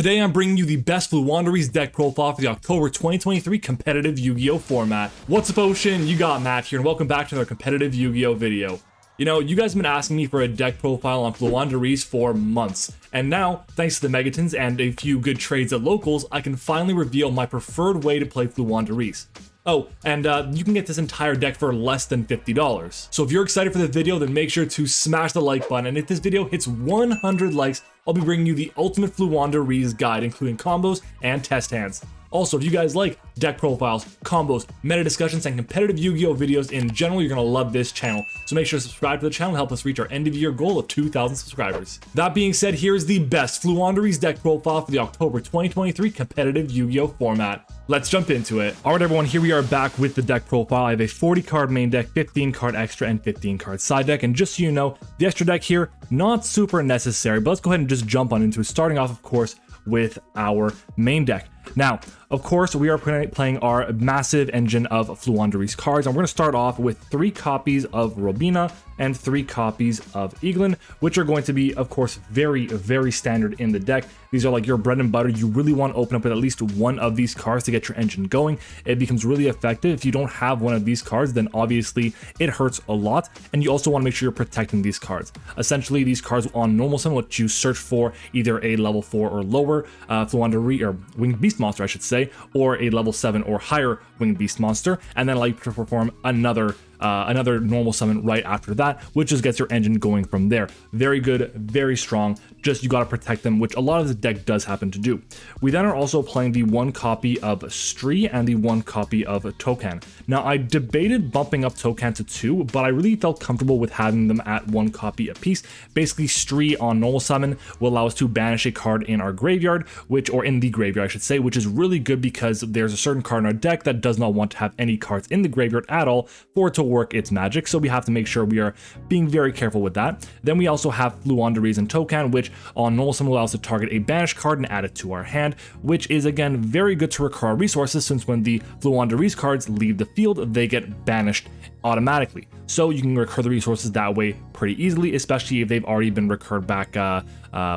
Today I'm bringing you the best FLOOWANDEREEZE deck profile for the October 2023 competitive Yu-Gi-Oh format. What's up, Ocean? You got Matt here, and welcome back to another competitive Yu-Gi-Oh video. You know, you guys have been asking me for a deck profile on FLOOWANDEREEZE for months, and now, thanks to the Megatons and a few good trades at locals, I can finally reveal my preferred way to play FLOOWANDEREEZE. Oh, and you can get this entire deck for less than $50. So if you're excited for the video, then make sure to smash the like button, and if this video hits 100 likes, I'll be bringing you the ultimate FLOOWANDEREEZE guide, including combos and test hands. Also, if you guys like deck profiles, combos, meta discussions, and competitive Yu-Gi-Oh videos in general, you're gonna love this channel. So make sure to subscribe to the channel and help us reach our end of year goal of 2,000 subscribers. That being said, here is the best FLOOWANDEREEZE deck profile for the October 2023 competitive Yu-Gi-Oh format. Let's jump into it. All right, everyone, here we are back with the deck profile. I have a 40 card main deck, 15 card extra, and 15 card side deck. And just so you know, the extra deck here, not super necessary, but let's go ahead and just jump on into it, starting off, of course, with our main deck. Now, of course, we are playing our massive engine of FLOOWANDEREEZE cards, and we're going to start off with 3 copies of Robina and 3 copies of Eaglin, which are going to be, of course, very, very standard in the deck. These are like your bread and butter. You really want to open up with at least one of these cards to get your engine going. It becomes really effective. If you don't have one of these cards, then obviously it hurts a lot, and you also want to make sure you're protecting these cards. Essentially, these cards on normal summon let you search for either a level 4 or lower FLOOWANDEREEZE, or Winged Beast monster, I should say, or a level 7 or higher Winged Beast monster, and then allow you to perform another normal summon right after that, which just gets your engine going from there. Very good, very strong, just you gotta protect them, which a lot of the deck does happen to do. We then are also playing the 1 copy of Stree and the 1 copy of Tokan. Now, I debated bumping up Tokan to 2, but I really felt comfortable with having them at 1 copy apiece. Basically, Stree on normal summon will allow us to banish a card in our graveyard, or in the graveyard, I should say, which is really good because there's a certain card in our deck that does not want to have any cards in the graveyard at all for it to work its magic, so we have to make sure we are being very careful with that. Then we also have FLOOWANDEREEZE and Tokan, which on normal summon allows us to target a banished card and add it to our hand, which is again very good to recur our resources, since when the FLOOWANDEREEZE cards leave the field, they get banished automatically. So you can recur the resources that way pretty easily, especially if they've already been recurred back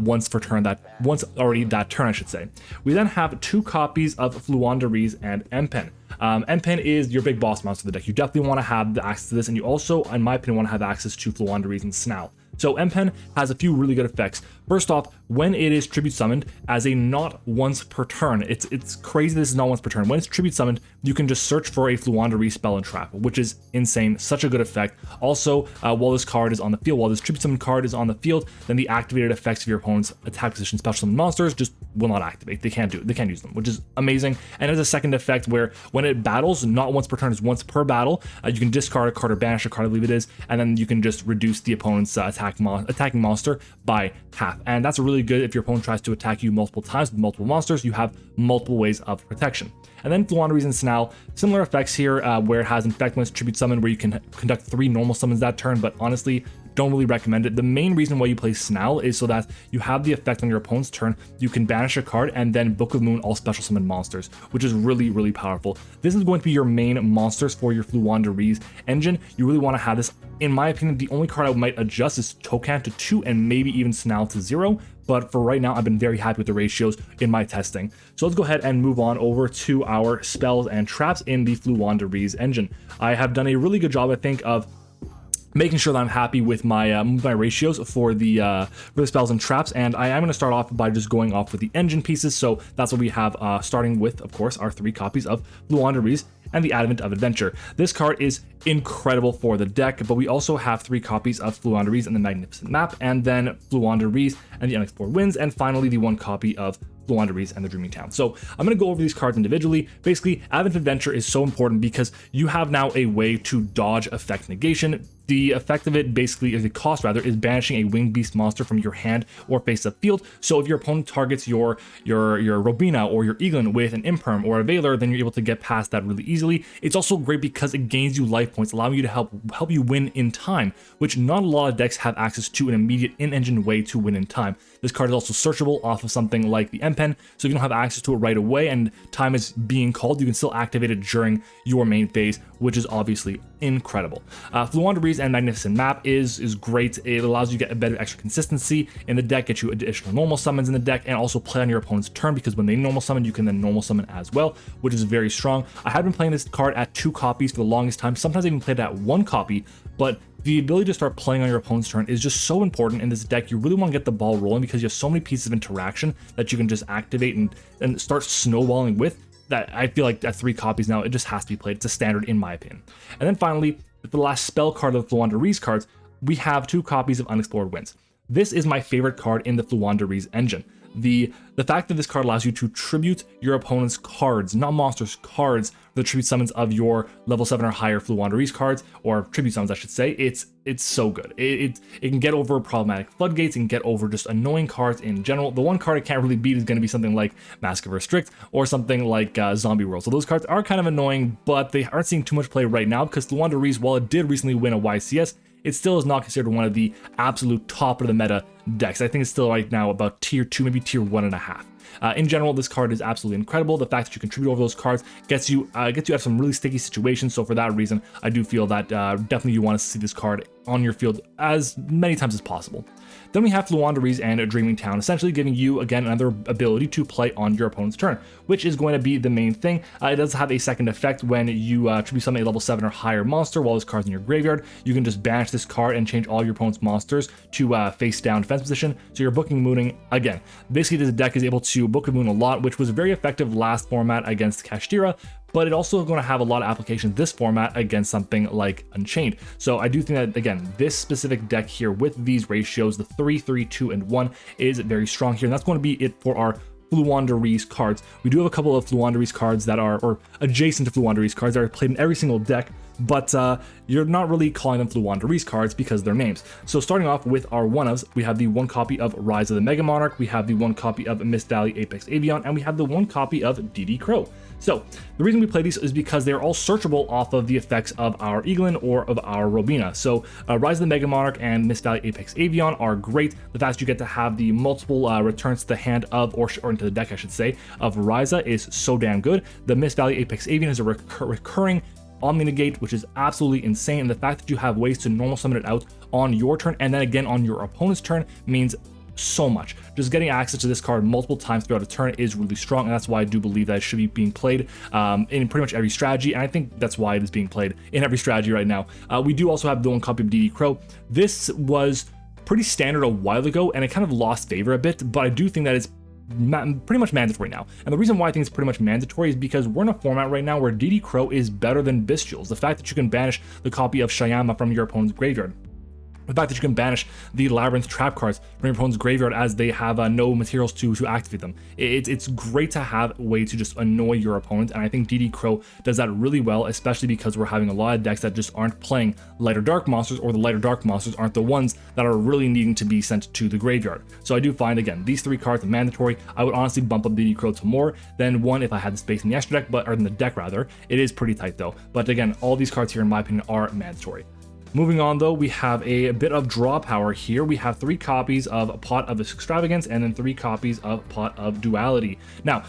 once that turn, I should say. We then have 2 copies of FLOOWANDEREEZE and MPen. MPen is your big boss monster of the deck. You definitely want to have the access to this, and you also, in my opinion, want to have access to FLOOWANDEREEZE and Snao. So MPen has a few really good effects. First off, when it is tribute summoned as a not once per turn, it's crazy this is not once per turn. When it's tribute summoned, you can just search for a FLOOWANDEREEZE spell and trap, which is insane, such a good effect. Also, while this card is on the field, while this tribute summon card is on the field, then the activated effects of your opponent's attack position special summon monsters just will not activate. They can't use them, which is amazing. And as a second effect, where when it battles, not once per turn, is once per battle, you can discard a card or banish a card, I believe it is, and then you can just reduce the opponent's attacking monster by half. And that's really good if your opponent tries to attack you multiple times with multiple monsters. You have multiple ways of protection. And then FLOOWANDEREEZE and Snao, similar effects here, where it has Infect when it's tribute summon, where you can conduct 3 normal summons that turn, but honestly, don't really recommend it. The main reason why you play Snao is so that you have the effect on your opponent's turn. You can banish a card and then Book of Moon all special summon monsters, which is really, really powerful. This is going to be your main monsters for your FLOOWANDEREEZE engine. You really want to have this. In my opinion, the only card I might adjust is Tokan to 2 and maybe even Snao to 0. But for right now, I've been very happy with the ratios in my testing. So let's go ahead and move on over to our spells and traps in the FLOOWANDEREEZE engine. I have done a really good job, I think, of making sure that I'm happy with my ratios for the spells and traps, and I am going to start off by just going off with the engine pieces. So that's what we have, starting with, of course, our 3 copies of FLOOWANDEREEZE and the Advent of Adventure. This card is incredible for the deck, but we also have 3 copies of FLOOWANDEREEZE and the Magnificent Map, and then FLOOWANDEREEZE and the Unexplored Winds, and finally the 1 copy of FLOOWANDEREEZE and the Dreaming Town. So I'm going to go over these cards individually. Basically, Advent of Adventure is so important because you have now a way to dodge effect negation. The effect of it, basically, the cost rather, is banishing a Winged Beast monster from your hand or face-up field. So if your opponent targets your Robina or your Eaglin with an Imperm or a Veiler, then you're able to get past that really easily. It's also great because it gains you life points, allowing you to help you win in time, which not a lot of decks have access to an immediate in-engine way to win in time. This card is also searchable off of something like the MPen, so if you don't have access to it right away and time is being called, you can still activate it during your main phase, which is obviously incredible. FLOOWANDEREEZE and Magnificent Map is great. It allows you to get a better extra consistency in the deck, get you additional normal summons in the deck, and also play on your opponent's turn, because when they normal summon, you can then normal summon as well, which is very strong. I have been playing this card at 2 copies for the longest time. Sometimes I even played it at 1 copy, but the ability to start playing on your opponent's turn is just so important in this deck. You really want to get the ball rolling because you have so many pieces of interaction that you can just activate and start snowballing with, that I feel like at 3 copies now, it just has to be played. It's a standard in my opinion. And then finally, the last spell card of the FLOOWANDEREEZE cards, we have 2 copies of Unexplored Winds. This is my favorite card in the FLOOWANDEREEZE engine. The fact that this card allows you to tribute your opponent's cards, not monsters, cards, the tribute summons of your level 7 or higher FLOOWANDEREEZE cards, or tribute summons I should say, it's so good. It can get over problematic floodgates and get over just annoying cards in general. The one card it can't really beat is going to be something like Mask of Restrict or something like Zombie World. So those cards are kind of annoying, but they aren't seeing too much play right now because FLOOWANDEREEZE, while it did recently win a YCS, it still is not considered one of the absolute top of the meta decks. I think it's still right now about tier 2, maybe tier 1.5. In general, this card is absolutely incredible. The fact that you contribute over those cards gets you out of some really sticky situations. So for that reason, I do feel that definitely you want to see this card on your field as many times as possible. Then we have FLOOWANDEREEZE and Dreaming Town, essentially giving you, again, another ability to play on your opponent's turn, which is going to be the main thing. It does have a second effect when you tribute summon a level 7 or higher monster while this card's in your graveyard. You can just banish this card and change all your opponent's monsters to face down defense position, so you're Book of Mooning again. Basically, this deck is able to Book of Moon a lot, which was very effective last format against Kashtira, but it also going to have a lot of applications this format against something like Unchained. So I do think that, again, this specific deck here with these ratios, the 3, 3, 2, and 1, is very strong here, and that's going to be it for our FLOOWANDEREEZE cards. We do have a couple of FLOOWANDEREEZE cards that are, or adjacent to FLOOWANDEREEZE cards that are played in every single deck, but you're not really calling them FLOOWANDEREEZE cards because they're names. So starting off with our one-ofs, we have the 1 copy of Rise of the Mega Monarch, we have the 1 copy of Mist Valley Apex Avion, and we have the 1 copy of DD Crow. So the reason we play these is because they're all searchable off of the effects of our Eaglin or of our Robina. So Rise of the Mega Monarch and Mist Valley Apex Avion are great. The fact that you get to have the multiple returns to the hand of, or into the deck I should say, of Ryza is so damn good. The Mist Valley Apex Avion is a recurring Omni-Negate, which is absolutely insane, and the fact that you have ways to normal summon it out on your turn and then again on your opponent's turn means so much. Just getting access to this card multiple times throughout a turn is really strong, and that's why I do believe that it should be being played in pretty much every strategy, and I think that's why it is being played in every strategy right now. We do also have the 1 copy of DD Crow. This was pretty standard a while ago, and it kind of lost favor a bit, but I do think that it's pretty much mandatory now. And the reason why I think it's pretty much mandatory is because we're in a format right now where DD Crow is better than Bestials. The fact that you can banish the copy of Shyama from your opponent's graveyard, the fact that you can banish the Labyrinth trap cards from your opponent's graveyard as they have no materials to activate them. It's great to have a way to just annoy your opponent, and I think DD Crow does that really well, especially because we're having a lot of decks that just aren't playing lighter dark monsters, or the lighter dark monsters aren't the ones that are really needing to be sent to the graveyard. So I do find, again, these 3 cards are mandatory. I would honestly bump up DD Crow to more than 1 if I had the space in the extra deck, or in the deck rather. It is pretty tight though. But again, all these cards here in my opinion are mandatory. Moving on though, we have a bit of draw power here. We have 3 copies of Pot of Extravagance and then 3 copies of Pot of Duality. Now,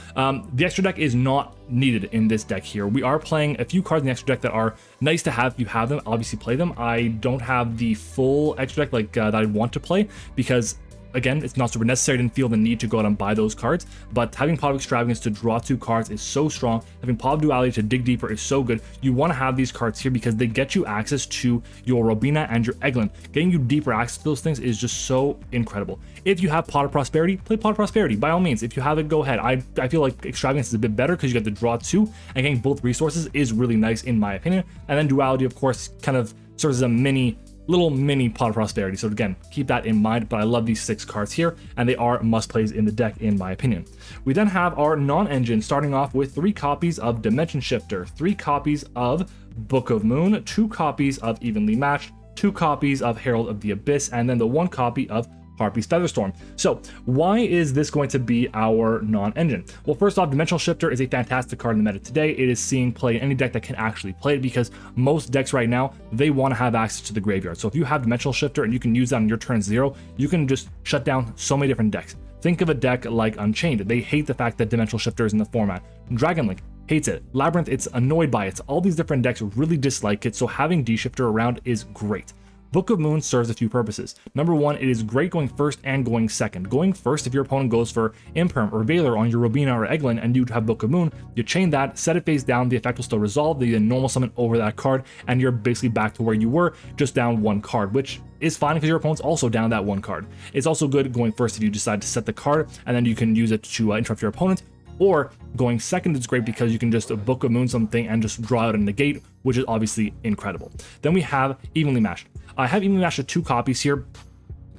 the extra deck is not needed in this deck here. We are playing a few cards in the extra deck that are nice to have. If you have them, obviously play them. I don't have the full extra deck like that I want to play because, again, it's not super necessary. I didn't feel the need to go out and buy those cards, but having Pot of Extravagance to draw 2 cards is so strong. Having Pot of Duality to dig deeper is so good. You want to have these cards here because they get you access to your Robina and your Eglin. Getting you deeper access to those things is just so incredible. If you have Pot of Prosperity, play Pot of Prosperity by all means. If you have it, go ahead. I feel like Extravagance is a bit better because you get to draw 2, and getting both resources is really nice in my opinion. And then Duality, of course, kind of serves as a little mini Pot of Prosperity. So again, keep that in mind, but I love these 6 cards here, and they are must-plays in the deck in my opinion. We then have our non-engine, starting off with 3 copies of Dimension Shifter, 3 copies of Book of Moon, 2 copies of Evenly Matched, 2 copies of Herald of the Abyss, and then the 1 copy of Harpy's Featherstorm. So why is this going to be our non-engine? Well, first off, Dimensional Shifter is a fantastic card in the meta today. It is seeing play in any deck that can actually play it because most decks right now, they want to have access to the graveyard. So if you have Dimensional Shifter and you can use that on your turn 0, you can just shut down so many different decks. Think of a deck like Unchained. They hate the fact that Dimensional Shifter is in the format. Dragon Link hates it. Labyrinth, it's annoyed by it. All these different decks really dislike it, so having D-Shifter around is great. Book of Moon serves a few purposes. Number one, it is great going first and going second. Going first, if your opponent goes for Imperm or Valor on your Robina or Eglin and you have Book of Moon, you chain that, set it face down, the effect will still resolve, you then normal summon over that card, and you're basically back to where you were, just down one card, which is fine because your opponent's also down that one card. It's also good going first if you decide to set the card, and then you can use it to interrupt your opponent. Or going second is great because you can just Book of Moon something and just draw out a negate, which is obviously incredible. Then we have Evenly Matched. I have Evenly Matched 2 copies here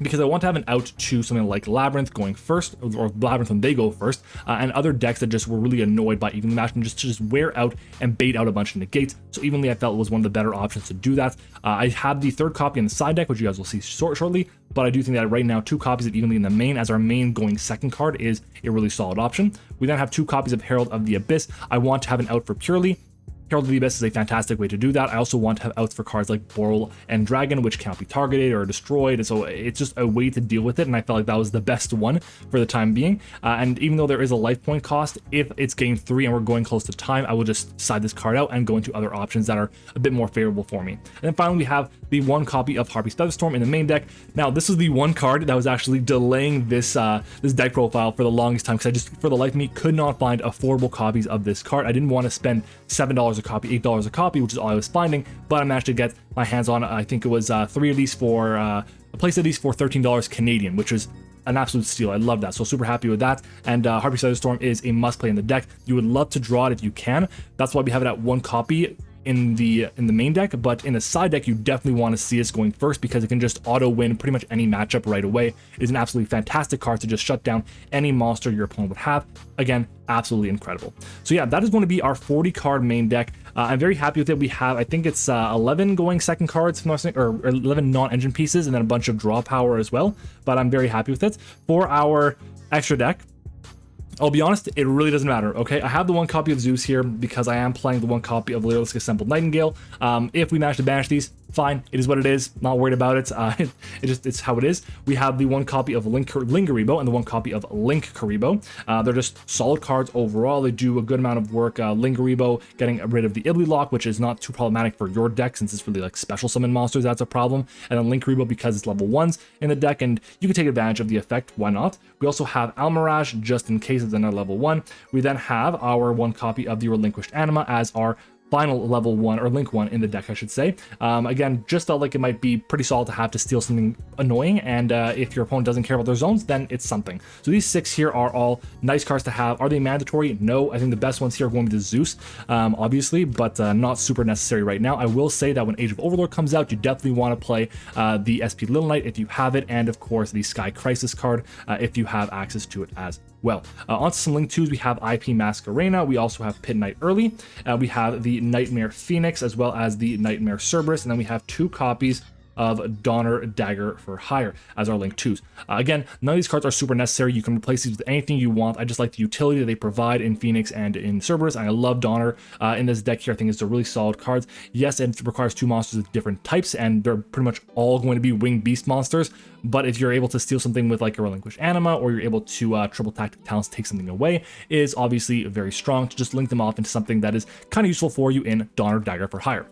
because I want to have an out to something like Labyrinth going first, or Labyrinth when they go first, and other decks that just were really annoyed by Evenly Matched and just wear out and bait out a bunch of negates. So Evenly I felt was one of the better options to do that. I have the 3rd copy in the side deck, which you guys will see shortly, but I do think that right now 2 copies of Evenly in the main as our main going second card is a really solid option. We then have 2 copies of Herald of the Abyss. I want to have an out for Purely. Herald of the Abyss is a fantastic way to do that. I also want to have outs for cards like Boral and Dragon, which cannot be targeted or destroyed, and so it's just a way to deal with it, and I felt like that was the best one for the time being. And even though there is a life point cost, if it's game 3 and we're going close to time, I will just side this card out and go into other options that are a bit more favorable for me. And then finally, we have the 1 copy of Harpy's Featherstorm in the main deck. Now, this is the one card that was actually delaying this this deck profile for the longest time, because I just, for the life of me, could not find affordable copies of this card. I didn't want to spend $7 a copy, $8 a copy, which is all I was finding, but I managed to get my hands on, I think it was 3 of these for, a place of these for $13 Canadian, which is an absolute steal. I love that, so super happy with that. And Harpy's Featherstorm is a must play in the deck. You would love to draw it if you can. That's why we have it at 1 copy in the main deck, but in the side deck you definitely want to see us going first because it can just auto win pretty much any matchup right away. It is an absolutely fantastic card to just shut down any monster your opponent would have. Again, absolutely incredible. So yeah, that is going to be our 40 card main deck. I'm very happy with it. We have, I think it's 11 going second cards, or 11 non-engine pieces, and then a bunch of draw power as well, but I'm very happy with it. For our extra deck, I'll be honest, it really doesn't matter, okay? I have the 1 copy of Zeus here because I am playing the 1 copy of Lyrilisk Assembled Nightingale. If we manage to banish these, fine, it is what it is, not worried about it. It's how it is. We have the 1 copy of Linkuriboh and the 1 copy of Linkuriboh. They're just solid cards overall. They do a good amount of work. Linkuriboh getting rid of the Ibly lock, which is not too problematic for your deck since it's really like special summon monsters, that's a problem. And then Linkuriboh because it's level 1s in the deck and you can take advantage of the effect, why not? We also have Almirage just in case it's another level 1. We then have our 1 copy of the Relinquished Anima as our final level 1, or link 1 in the deck, I should say. Again, just felt like it might be pretty solid to have to steal something annoying, and if your opponent doesn't care about their zones, then it's something. So these 6 here are all nice cards to have. Are they mandatory? No. I think the best ones here are going to be the Zeus, obviously, but not super necessary right now. I will say that when Age of Overlord comes out, you definitely want to play the SP Little Knight if you have it, and of course the Sky Crisis card if you have access to it as well. Onto some link 2s, we have IP Masquerena, we also have Pit Knight Early, we have the Nightmare Phoenix, as well as the Nightmare Cerberus, and then we have 2 copies of Donner Dagger for Hire as our link 2s. Again, none of these cards are super necessary. You can replace these with anything you want. I just like the utility that they provide in Phoenix and in Cerberus, and I love Donner in this deck here. I think it's a really solid cards. Yes, it requires 2 monsters of different types, and they're pretty much all going to be winged beast monsters, but if you're able to steal something with like a Relinquished Anima, or you're able to triple tactic talents take something away, is obviously very strong to just link them off into something that is kind of useful for you in Donner Dagger for Hire.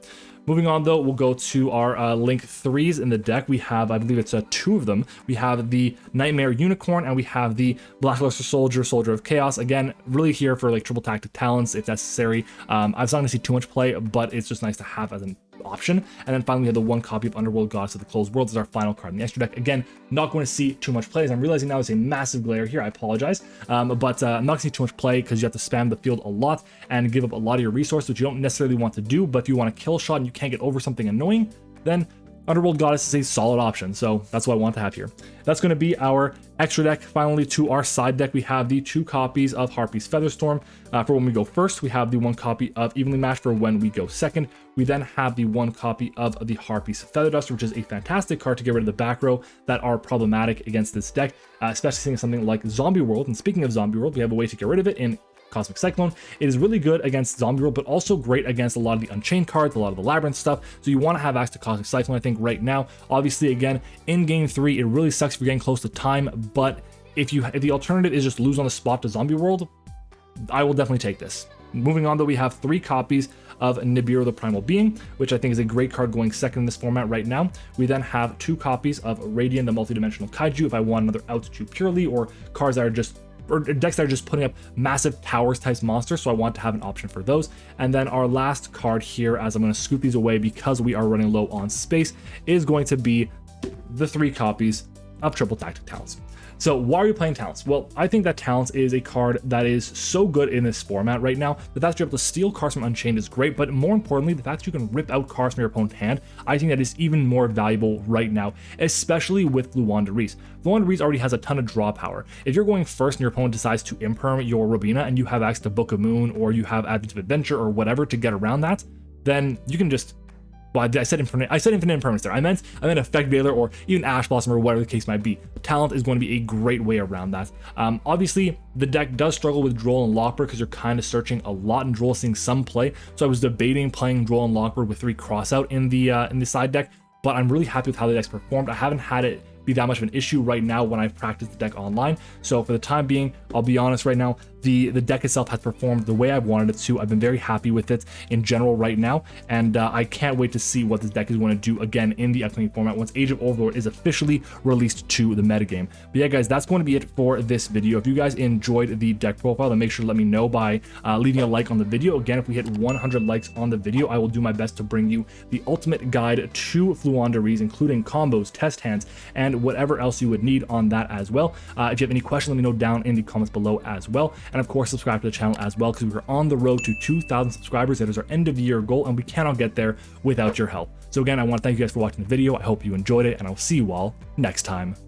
Moving on though, we'll go to our link 3s in the deck. We have, I believe it's 2 of them. We have the Nightmare Unicorn and we have the Blackluster Soldier, Soldier of Chaos. Again, really here for like triple tactic talents if necessary. I'm not going to see too much play, but it's just nice to have as an option. And then finally we have the 1 copy of Underworld Goddess of the Closed World as our final card in the extra deck. Again, not going to see too much play, as I'm realizing now is a massive glare here. I apologize, but I'm not going to see too much play because you have to spam the field a lot and give up a lot of your resources, which you don't necessarily want to do. But if you want to kill a shot and you can't get over something annoying, then Underworld Goddess is a solid option, so that's what I want to have here. That's going to be our extra deck. Finally, to our side deck, we have the 2 copies of Harpy's Featherstorm for when we go first. We have the 1 copy of Evenly Matched for when we go second. We then have the 1 copy of the Harpy's Feather Duster, which is a fantastic card to get rid of the back row that are problematic against this deck, especially seeing something like Zombie World. And speaking of Zombie World, we have a way to get rid of it in Cosmic Cyclone. It is really good against Zombie World, but also great against a lot of the Unchained cards, a lot of the Labyrinth stuff. So you want to have access to Cosmic Cyclone, I think, right now. Obviously, again, in game 3, it really sucks if you're getting close to time, but if the alternative is just lose on the spot to Zombie World, I will definitely take this. Moving on, though, we have 3 copies of Nibiru the Primal Being, which I think is a great card going second in this format right now. We then have 2 copies of Radiant the Multidimensional Kaiju if I want another Altitude Purely, or cards that are just, or decks that are just putting up massive towers type monsters, so I want to have an option for those. And then our last card here, as I'm going to scoop these away because we are running low on space, is going to be the 3 copies of Triple Tactic Talents. So why are you playing Talents? Well, I think that Talents is a card that is so good in this format right now. The fact that you're able to steal cards from Unchained is great, but more importantly, the fact that you can rip out cards from your opponent's hand, I think that is even more valuable right now, especially with FLOOWANDEREEZE. FLOOWANDEREEZE already has a ton of draw power. If you're going first and your opponent decides to imperm your Robina and you have access to Book of Moon, or you have Advent of Adventure or whatever to get around that, then you can just, well, I said infinite impermanence there. I meant Effect Veiler or even Ash Blossom or whatever the case might be. Talent is going to be a great way around that. Obviously, the deck does struggle with Droll and Lockbird because you're kind of searching a lot and Droll seeing some play. So I was debating playing Droll and Lockbird with 3 crossout in the side deck, but I'm really happy with how the deck's performed. I haven't had it be that much of an issue right now when I've practiced the deck online. So for the time being, I'll be honest right now, the deck itself has performed the way I wanted it to. I've been very happy with it in general right now, and I can't wait to see what this deck is going to do again in the upcoming format once Age of Overlord is officially released to the metagame. But yeah, guys, that's going to be it for this video. If you guys enjoyed the deck profile, then make sure to let me know by leaving a like on the video. Again, if we hit 100 likes on the video, I will do my best to bring you the ultimate guide to FLOOWANDEREEZE, including combos, test hands, and whatever else you would need on that as well. If you have any questions, let me know down in the comments below as well. And of course, subscribe to the channel as well, because we're on the road to 2,000 subscribers. That is our end of year goal, and we cannot get there without your help. So again, I want to thank you guys for watching the video. I hope you enjoyed it, and I'll see you all next time.